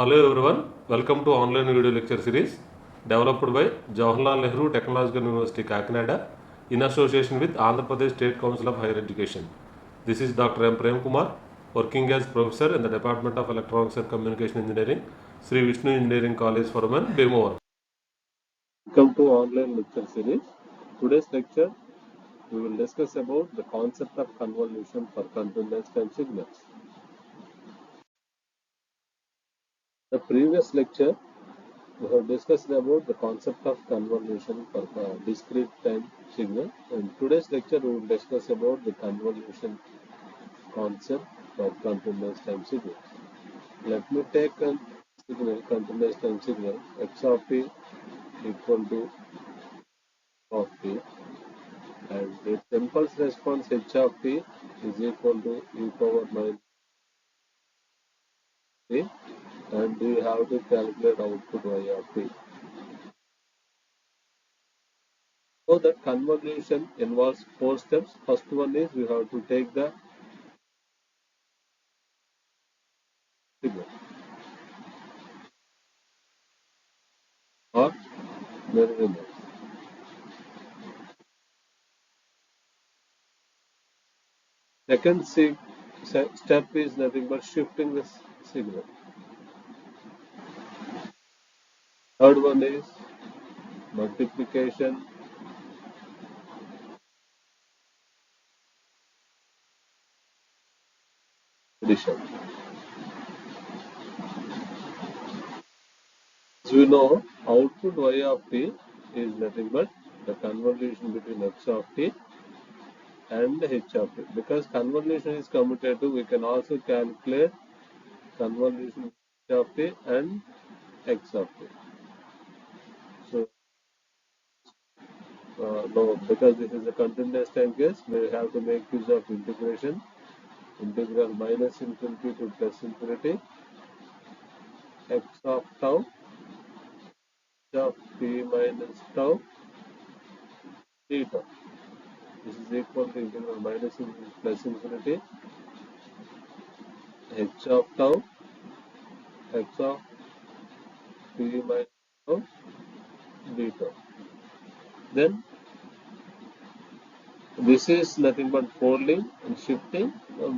Hello everyone, welcome to online video lecture series developed by Jawaharlal Nehru Technological University Kakinada in association with Andhra Pradesh State Council of Higher Education. This is Dr. M. Prem Kumar, working as professor in the Department of Electronics and Communication Engineering, Sri Vishnu Engineering College for Women, Bhimavaram. Welcome to online lecture series. Today's lecture we will discuss about the concept of convolution for continuous time signals. The previous lecture we have discussed about the concept of convolution for discrete time signal. In today's lecture, we will discuss about the convolution concept for continuous time signal. Let me take a signal, continuous time signal, x of t equal to of t, and its impulse response h of t is equal to e power minus t, and we have to calculate output y of t. So that convolution involves four steps. First one is we have to take the signal or mirror image. Second step is nothing but shifting the signal. Third one is multiplication, addition. As we know, output y of t is nothing but the convolution between x of t and h of t. Because convolution is commutative, we can also calculate convolution of t and x of t. So, no, because this is a continuous time case, we have to make use of integration. Integral minus infinity to plus infinity x of tau of t minus tau d tau. This is equal to integral minus infinity plus infinity h of tau x of t minus tau d tau. Then this is nothing but folding and shifting.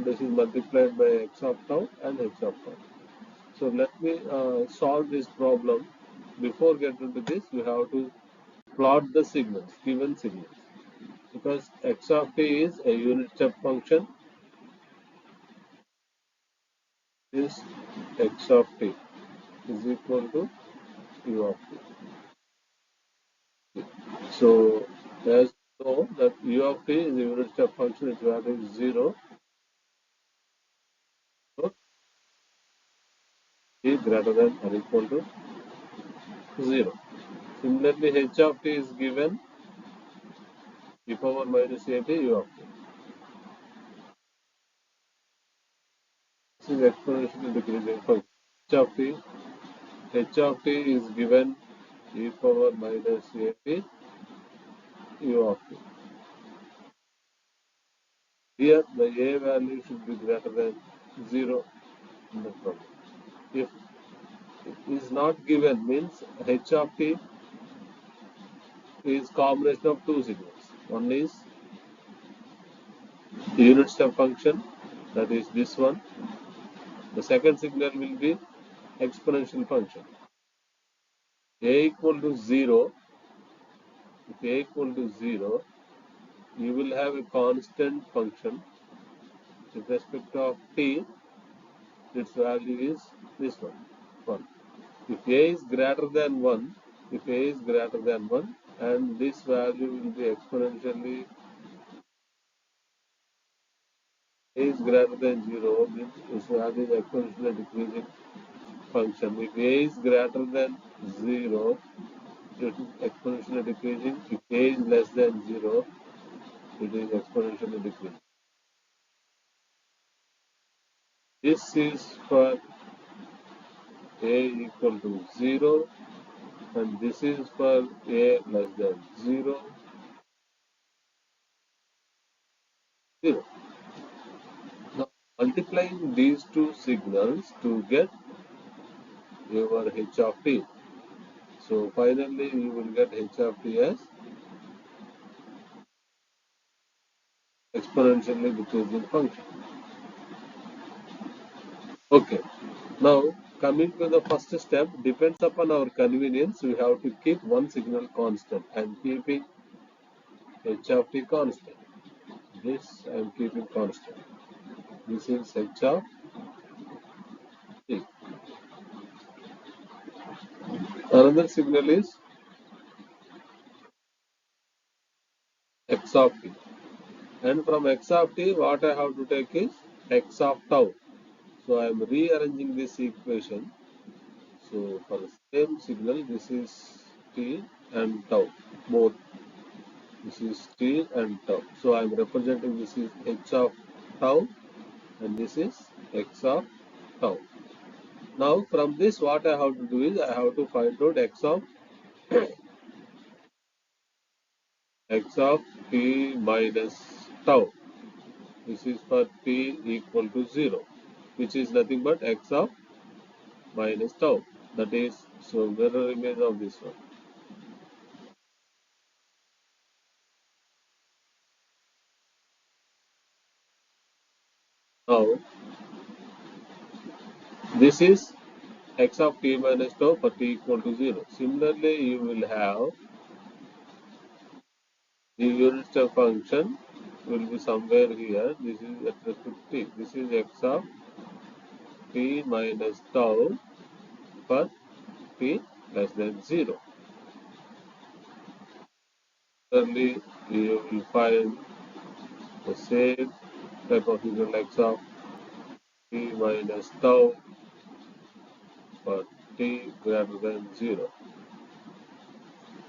This is multiplied by x of tau and h of tau. So let me solve this problem. Before getting to this, we have to plot the signals, given signals. Because x of t is a unit step function, is x of t is equal to u of t. So as you know that u of t is a unit step function, its value is 0. So t greater than or equal to 0. Similarly, h of t is given e power minus at u of t. This is exponentially decreasing function. H of t is given e power minus at u of t. Here the a value should be greater than 0 in the problem. If it is not given, means h of t is combination of two signals. One is unit step function, that is this one. The second signal will be exponential function. A equal to 0, if a equal to 0, you will have a constant function with respect of t, its value is this one, 1. If a is greater than 1, if a is greater than 1, and this value will be exponentially, a is greater than 0, means this value is exponentially decreasing function. If a is greater than 0, it is exponentially decreasing. If a is less than 0, it is exponentially decreasing. This is for a equal to 0, and this is for a less than 0, 0. Now multiplying these two signals to get your h of t. So finally you will get h of t as exponentially decreasing function. Okay. Now coming to the first step, depends upon our convenience. We have to keep one signal constant. I am keeping h of t constant. This I am keeping constant. This is h of t. Another signal is x of t. And from x of t, what I have to take is x of tau. So I am rearranging this equation. So for the same signal, this is t and tau. Both. This is t and tau. So I am representing this is h of tau and this is x of tau. Now from this, what I have to do is I have to find out x of t minus tau. This is for t equal to 0, which is nothing but x of minus tau. That is, so mirror image of this one. Now, this is x of t minus tau for t equal to 0. Similarly, you will have the unit step function will be somewhere here. This is at respect to t. This is x of t minus tau for t less than 0. Similarly, you will find the same type of signal x of t minus tau for t greater than 0.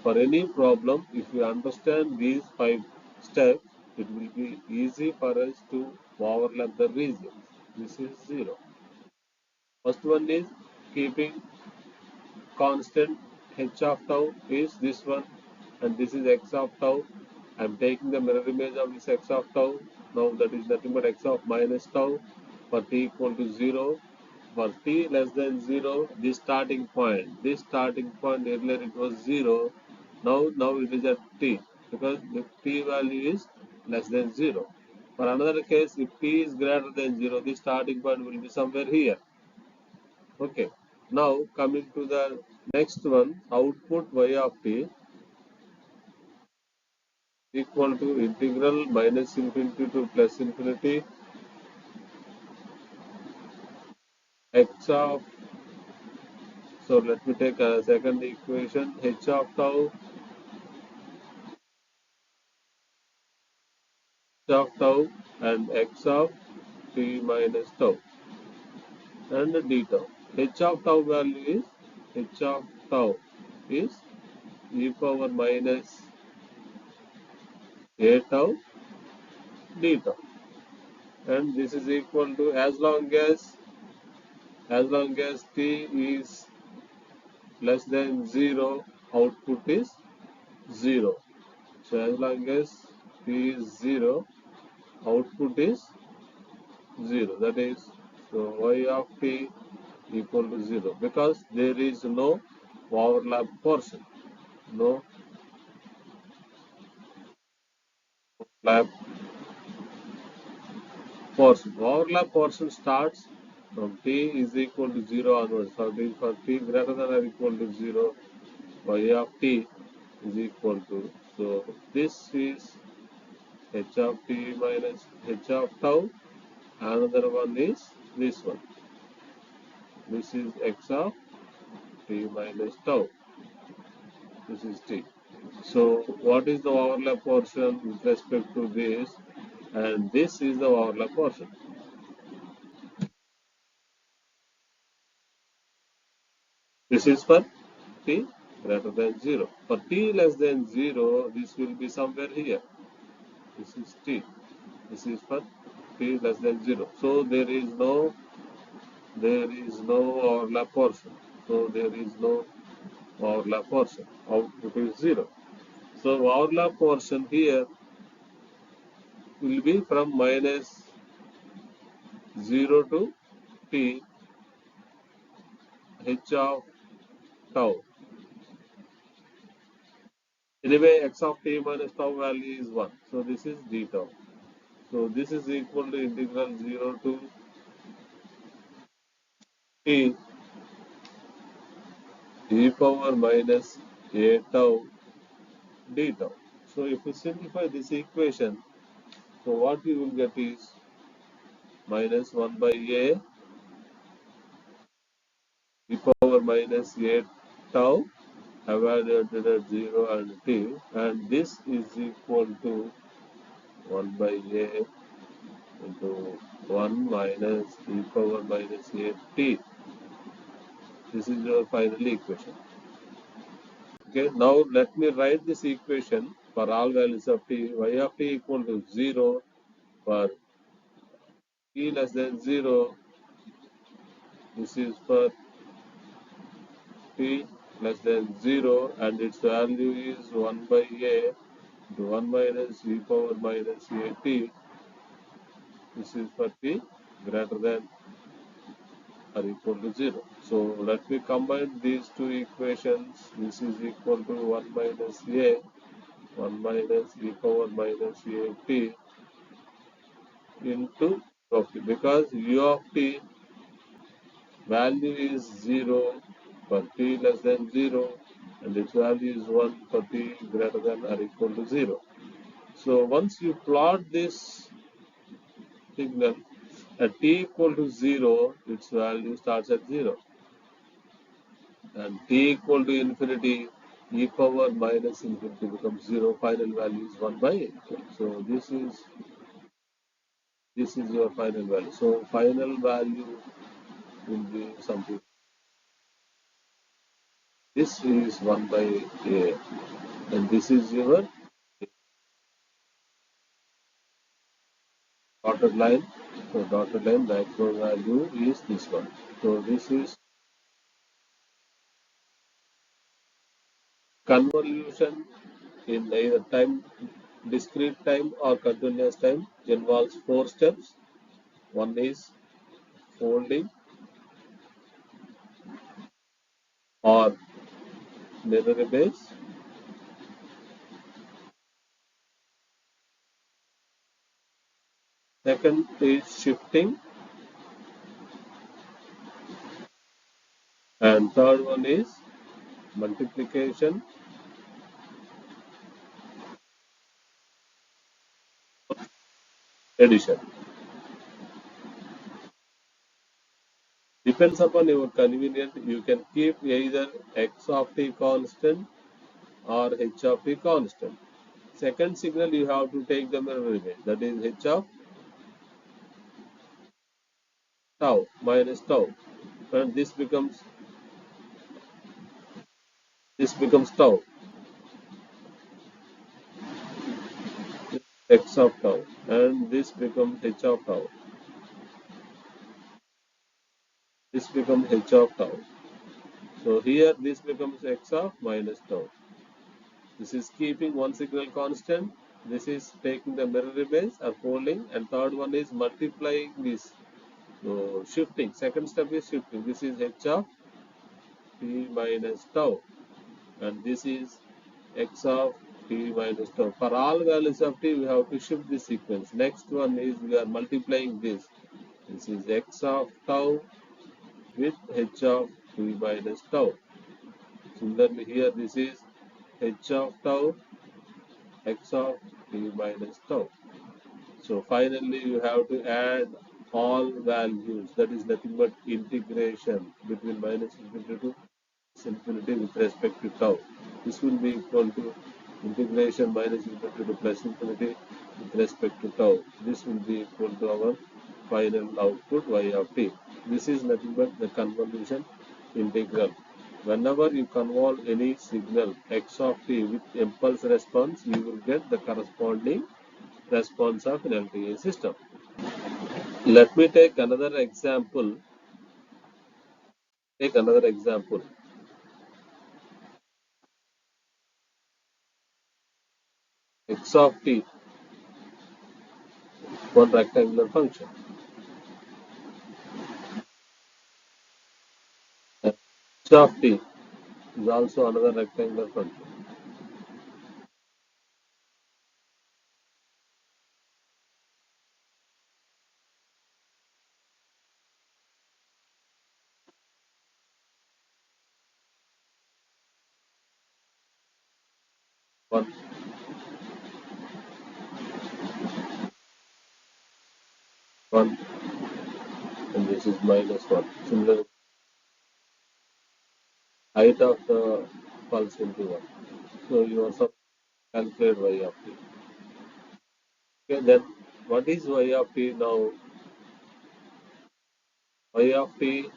For any problem, if you understand these 5 steps, it will be easy for us to overlap the regions. This is 0. First one is keeping constant h of tau is this one, and this is x of tau. I am taking the mirror image of this x of tau. Now that is nothing but x of minus tau for t equal to 0. For t less than 0, this starting point earlier it was 0. Now it is at t because the t value is less than 0. For another case, if t is greater than 0, the starting point will be somewhere here. Okay. Now coming to the next one, output y of t equal to integral minus infinity to plus infinity x of, so let me take a second equation, h of tau and x of t minus tau and d tau. H of tau value is h of tau is e power minus a tau d tau, and this is equal to as long as t is less than 0, output is 0. So as long as t is 0, output is 0. That is, so y of t equal to 0 because there is no overlap portion. No lap portion. Overlap portion starts from t is equal to 0 onwards. For t greater than or equal to 0, y of t is equal to. So this is h of t minus h of tau. Another one is this one. This is x of t minus tau. This is t. So what is the overlap portion with respect to this? And this is the overlap portion. This is for t greater than 0. For t less than 0, this will be somewhere here. This is t. This is for t less than 0. So there is no overlap portion. So there is no overlap portion. Output is 0. So overlap portion here will be from minus 0 to t h of tau. Anyway, x of t minus tau value is 1. So this is d tau. So this is equal to integral 0 to t e power minus a tau d tau. So if we simplify this equation, so what we will get is minus 1 by a e power minus a tau evaluated at 0 and t, and this is equal to 1 by a into 1 minus e power minus a t. This is your final equation. Okay, now let me write this equation for all values of t. Y of t equal to 0 for t less than 0. This is for t less than 0 and its value is 1 by a into 1 minus e power minus a t. This is for t greater than or equal to 0. So let me combine these two equations. This is equal to 1 minus a, 1 minus e power minus a t into u of t, because u of t value is 0 for t less than 0 and its value is 1 for t greater than or equal to 0. So once you plot this signal at t equal to 0, its value starts at 0, and t equal to infinity, e power minus infinity becomes 0, final value is 1 by 8. So this is your final value. So final value will be something. This is 1 by a, and this is your dotted line. So dotted line macro value is this one. So this is convolution in either time, discrete time or continuous time, involves 4 steps. One is folding or mirror base. Second is shifting, and third one is multiplication, addition. Depends upon your convenience. You can keep either x of t constant or h of t constant. Second signal you have to take the mirror image, that is h of tau minus tau, and this becomes tau, x of tau, and this becomes h of tau. This becomes h of tau. So here this becomes x of minus tau. This is keeping one signal constant. This is taking the mirror image or folding, and third one is multiplying this. So shifting. Second step is shifting. This is h of t minus tau, and this is x of t minus tau. For all values of t, we have to shift this sequence. Next one is we are multiplying this. This is x of tau with h of t minus tau. Similarly, here this is h of tau, x of t minus tau. So finally, you have to add all values. That is nothing but integration between minus infinity to infinity with respect to tau. This will be equal to integration minus infinity to plus infinity with respect to tau. This will be equal to our final output y of t. This is nothing but the convolution integral. Whenever you convolve any signal x of t with impulse response, you will get the corresponding response of an LTE system. Let me take another example. X of t, one rectangular function. H of t is also another rectangular function. One, one, and this is minus one. Similar height of the pulse will be one. So you are calculate y of t. Okay, then what is y of t now? Y of t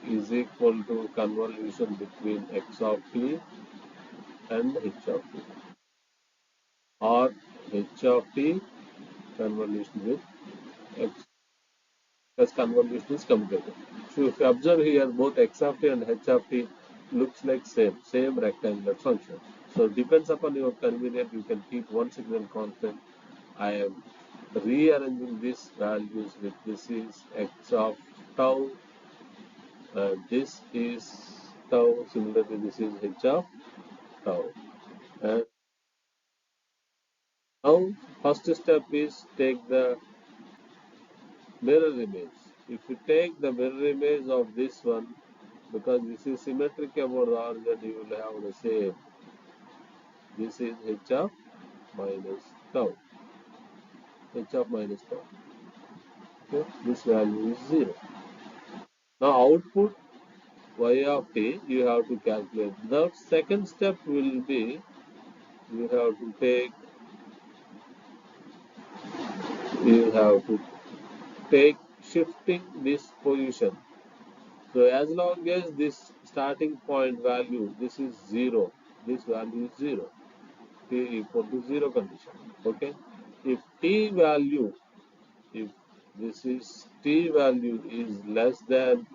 is equal to convolution between x of t and h of t, or h of t convolution with x plus convolution is completed. So if you observe here, both x of t and h of t looks like same rectangular function. So depends upon your convenience, you can keep one signal constant. I am rearranging these values with this is x of tau, this is tau, similarly this is h of tau. And now first step is take the mirror image. If you take the mirror image of this one, because this is symmetric about the origin, you will have the same. This is h of minus tau, h of minus tau. Okay, this value is 0. Now output y of t you have to calculate. The second step will be you have to take you have to take shifting this position. So as long as this starting point value, this is 0, this value is 0, t equal to 0 condition. Okay, if t value, if this is t value is less than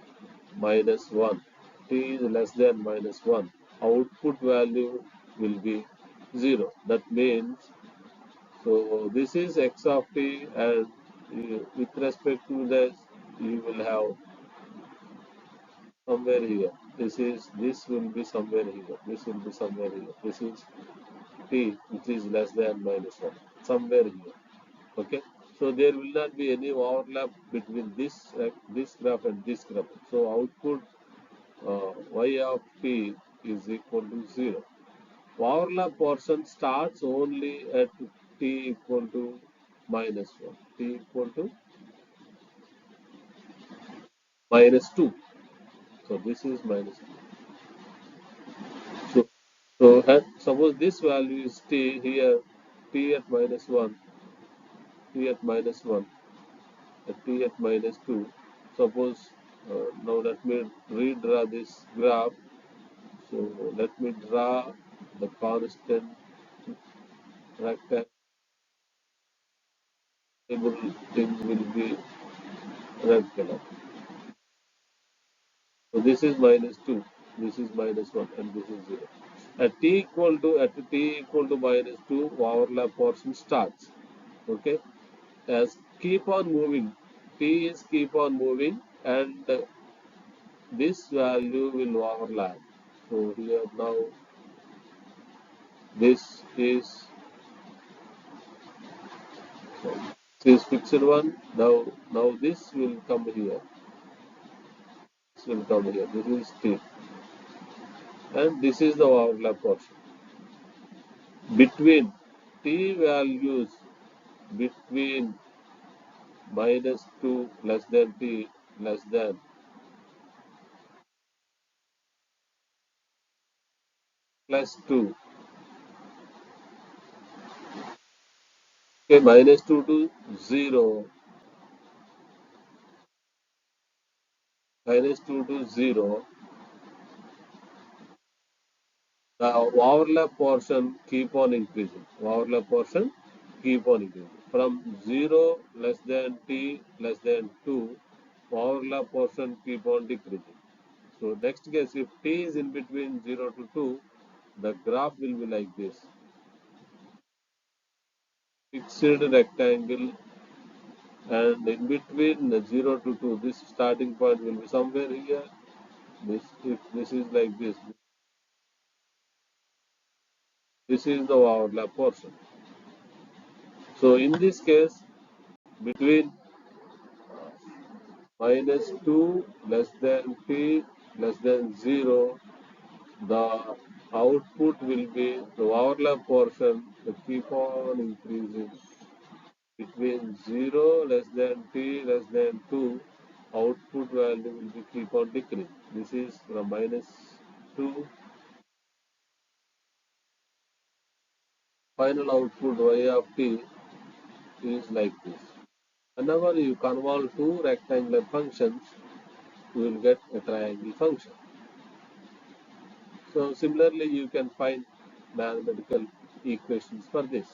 minus 1, t is less than minus 1, output value will be 0. That means, so this is x of t, and with respect to this, you will have somewhere here. This will be somewhere here. This will be somewhere here. This is t, which is less than minus 1, somewhere here. Okay. So there will not be any overlap between this graph and this graph. So output y of t is equal to 0. Overlap portion starts only at t equal to minus 1. T equal to minus 2. So this is minus 2. So, suppose this value is t here, t at minus 1, t at minus 1, t at minus 2. Suppose now let me redraw this graph. So let me draw the constant rectangle thing will be red color. So this is minus 2, this is minus 1, and this is 0. At t equal to minus 2, overlap portion starts. Okay, as keep on moving, t is keep on moving, and this value will overlap. So here now this is this fixed one. Now this will come here. This will come here. This is t, and this is the overlap portion between t values between minus 2 less than t less than plus 2. Okay, minus 2 to 0, minus 2 to 0. The overlap portion keep on increasing. Overlap portion keep on increasing. From 0 less than t less than 2, overlap portion keep on decreasing. So next case, if t is in between 0 to 2, the graph will be like this. Fixed rectangle, and in between the 0 to 2, this starting point will be somewhere here, This if this is like this is the overlap portion. So in this case, between minus 2 less than t less than 0, the output will be the overlap portion will keep on increasing. Between 0 less than t less than 2, output value will be keep on decreasing. This is from minus 2. Final output y of t is like this. Whenever you convolve two rectangular functions, you will get a triangle function. So similarly, you can find mathematical equations for this.